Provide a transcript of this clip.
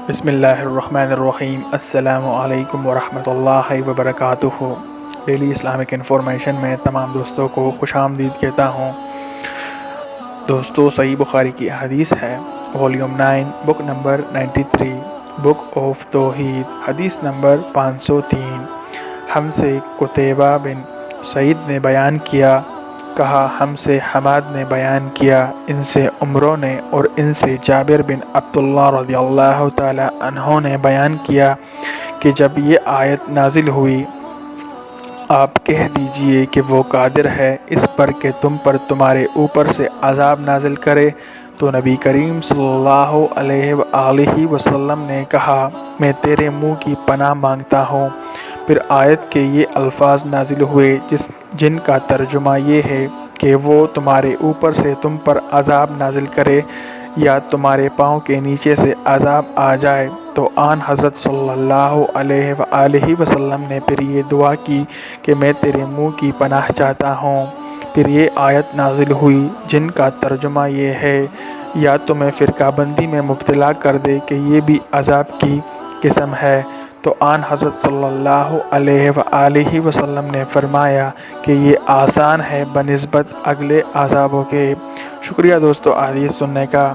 بسم اللہ الرحمن الرحیم۔ السلام علیکم ورحمۃ اللہ وبرکاتہ۔ ڈیلی اسلامک انفارمیشن میں تمام دوستوں کو خوش آمدید کہتا ہوں۔ دوستو، صحیح بخاری کی حدیث ہے، volume 9، book number 93، book of توحید، حدیث نمبر 503۔ ہم سے قتیبہ بن سعید نے بیان کیا، کہا ہم سے حماد نے بیان کیا، ان سے عمرو نے، اور ان سے جابر بن عبداللہ رضی اللہ تعالی عنہ نے بیان کیا کہ جب یہ آیت نازل ہوئی، آپ کہہ دیجئے کہ وہ قادر ہے اس پر کہ تم پر تمہارے اوپر سے عذاب نازل کرے، تو نبی کریم صلی اللہ علیہ وآلہ وسلم نے کہا، میں تیرے منہ کی پناہ مانگتا ہوں۔ پھر آیت کے یہ الفاظ نازل ہوئے جن کا ترجمہ یہ ہے کہ وہ تمہارے اوپر سے تم پر عذاب نازل کرے یا تمہارے پاؤں کے نیچے سے عذاب آ جائے۔ تو آن حضرت صلی اللہ علیہ وآلہ وسلم نے پھر یہ دعا کی کہ میں تیرے منہ کی پناہ چاہتا ہوں۔ پھر یہ آیت نازل ہوئی جن کا ترجمہ یہ ہے، یا تمہیں فرقہ بندی میں مبتلا کر دے کہ یہ بھی عذاب کی قسم ہے۔ تو آن حضرت صلی اللہ علیہ وآلہ وسلم نے فرمایا کہ یہ آسان ہے بنسبت اگلے عذابوں کے۔ شکریہ دوستو حدیث سننے کا۔